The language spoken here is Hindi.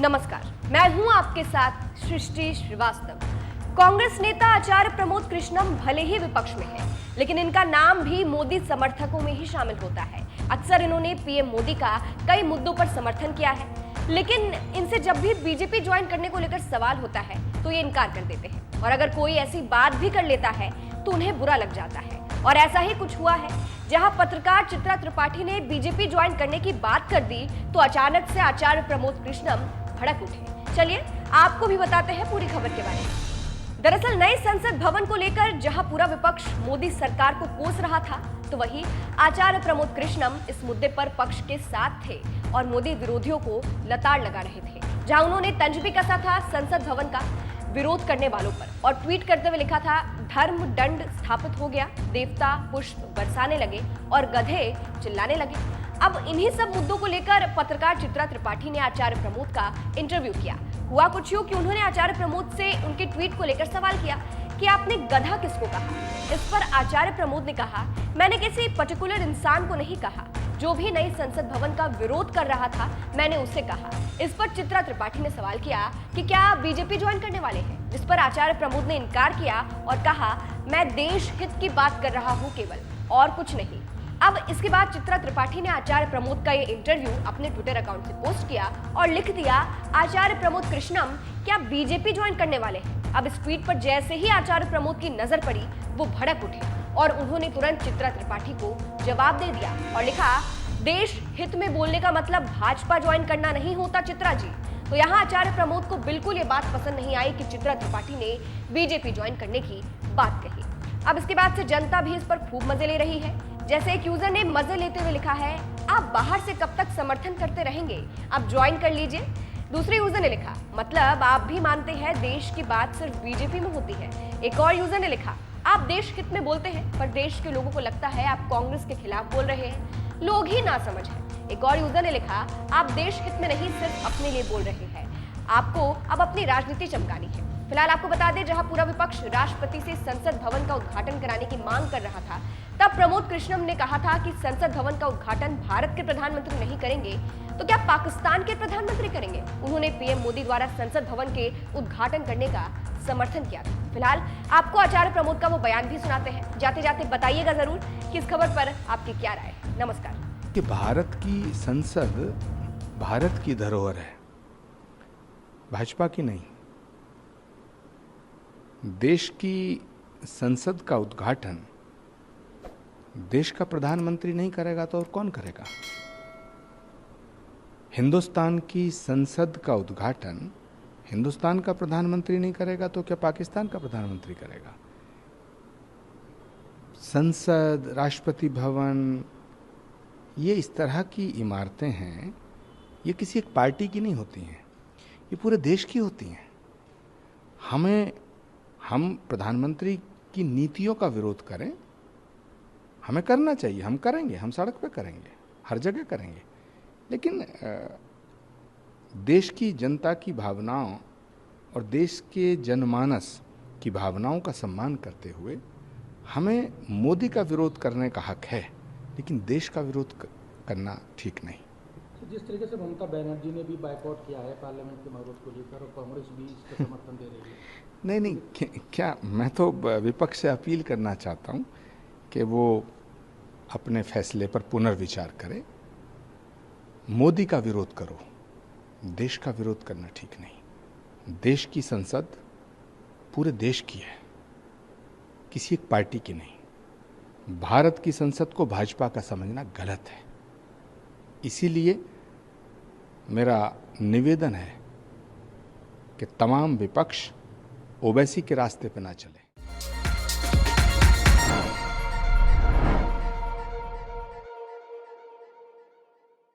नमस्कार, मैं हूं आपके साथ सृष्टि श्रीवास्तव। कांग्रेस नेता आचार्य प्रमोद कृष्णम भले ही विपक्ष में है, लेकिन इनका नाम भी मोदी समर्थकों में ही शामिल होता है। अक्सर इन्होंने पीएम मोदी का कई मुद्दों पर समर्थन किया है, लेकिन इनसे जब भी बीजेपी ज्वाइन करने को लेकर सवाल होता है तो ये इनकार कर देते हैं, और अगर कोई ऐसी बात भी कर लेता है तो उन्हें बुरा लग जाता है। और ऐसा ही कुछ हुआ है, जहां पत्रकार चित्रा त्रिपाठी ने बीजेपी ज्वाइन करने की बात कर दी तो अचानक से आचार्य प्रमोद कृष्णम भड़क उठे। चलिए आपको भी बताते हैं पूरी खबर के बारे में। दरअसल नए संसद भवन को लेकर जहां पूरा विपक्ष मोदी सरकार को कोस रहा था, तो वहीं आचार्य प्रमोद कृष्णम इस मुद्दे पर पक्ष के साथ थे और मोदी विरोधियों को लताड़ लगा रहे थे। जहां उन्होंने तंज भी कसा था संसद भवन का विरोध करने वालों पर, और ट्वीट करते हुए लिखा था, धर्म दंड स्थापित हो गया, देवता पुष्प बरसाने लगे और गधे चिल्लाने लगे। अब इन्हीं सब मुद्दों को लेकर पत्रकार चित्रा त्रिपाठी ने आचार्य प्रमोद का इंटरव्यू किया। हुआ कुछ यूं कि उन्होंने आचार्य प्रमोद से उनके ट्वीट को लेकर सवाल किया कि आपने गधा किसको कहा। इस पर आचार्य प्रमोद ने कहा, मैंने किसी पर्टिकुलर इंसान को नहीं कहा, जो भी नई संसद भवन का विरोध कर रहा था मैंने उसे कहा। इस पर चित्रा त्रिपाठी ने सवाल किया कि क्या आप बीजेपी ज्वाइन करने वाले हैं, जिस पर आचार्य प्रमोद ने इनकार किया और कहा, मैं देश हित की बात कर रहा हूं केवल, और कुछ नहीं। अब इसके बाद चित्रा त्रिपाठी ने आचार्य प्रमोद का ये इंटरव्यू अपने ट्विटर अकाउंट से पोस्ट किया और लिख दिया, आचार्य प्रमोद कृष्णम क्या बीजेपी ज्वाइन करने वाले हैं। अब इस ट्वीट पर जैसे ही आचार्य प्रमोद की नजर पड़ी, वो भड़क उठे और उन्होंने तुरंत चित्रा त्रिपाठी को जवाब दे दिया और लिखा, देश हित में बोलने का मतलब भाजपा ज्वाइन करना नहीं होता चित्रा जी। तो यहाँ आचार्य प्रमोद को बिल्कुल ये बात पसंद नहीं आई कि चित्रा त्रिपाठी ने बीजेपी ज्वाइन करने की बात कही। अब इसके बाद से जनता भी इस पर खूब मजे ले रही है। जैसे एक यूजर ने मजे लेते हुए लिखा है, आप बाहर से कब तक समर्थन करते रहेंगे, आप ज्वाइन कर लीजिए। दूसरे यूजर ने लिखा, मतलब आप भी मानते हैं देश की बात सिर्फ बीजेपी में होती है। एक और यूजर ने लिखा, आप देश हित में बोलते हैं पर देश के लोगों को लगता है आप कांग्रेस के खिलाफ बोल रहे हैं, लोग ही ना समझ है। एक और यूजर ने लिखा, आप देश हित में नहीं सिर्फ अपने लिए बोल रहे हैं, आपको अब अपनी राजनीति चमकानी है। फिलहाल आपको बता दें, जहां पूरा विपक्ष राष्ट्रपति से संसद भवन का उद्घाटन कराने की मांग कर रहा था, तब प्रमोद कृष्णम ने कहा था कि संसद भवन का उद्घाटन भारत के प्रधानमंत्री नहीं करेंगे तो क्या पाकिस्तान के प्रधानमंत्री करेंगे। उन्होंने पीएम मोदी द्वारा संसद भवन के उद्घाटन करने का समर्थन किया था। फिलहाल आपको आचार्य प्रमोद का वो बयान भी सुनाते हैं। जाते जाते बताइएगा जरूर कि इस खबर पर आपकी क्या राय है। नमस्कार। कि भारत की संसद भारत की धरोहर है, भाजपा की नहीं। देश की संसद का उद्घाटन देश का प्रधानमंत्री नहीं करेगा तो और कौन करेगा। हिंदुस्तान की संसद का उद्घाटन हिंदुस्तान का प्रधानमंत्री नहीं करेगा तो क्या पाकिस्तान का प्रधानमंत्री करेगा। संसद, राष्ट्रपति भवन, ये इस तरह की इमारतें हैं, ये किसी एक पार्टी की नहीं होती हैं, ये पूरे देश की होती हैं। हम प्रधानमंत्री की नीतियों का विरोध करें, हमें करना चाहिए, हम करेंगे, हम सड़क पे करेंगे, हर जगह करेंगे, लेकिन देश की जनता की भावनाओं और देश के जनमानस की भावनाओं का सम्मान करते हुए हमें मोदी का विरोध करने का हक है, लेकिन देश का विरोध करना ठीक नहीं। जिस तरीके से ममता बनर्जी ने भी बायकॉट किया है पार्लियामेंट के माहौल को लेकर, और कांग्रेस भी इसका समर्थन दे रही है। नहीं, क्या मैं तो विपक्ष से अपील करना चाहता हूं कि वो अपने फैसले पर पुनर्विचार करे। मोदी का विरोध करो, देश का विरोध करना ठीक नहीं। देश की संसद पूरे देश की है, किसी एक पार्टी की नहीं। भारत की संसद को भाजपा का समझना गलत है। इसीलिए मेरा निवेदन है कि तमाम विपक्ष ओवैसी के रास्ते पर ना चले।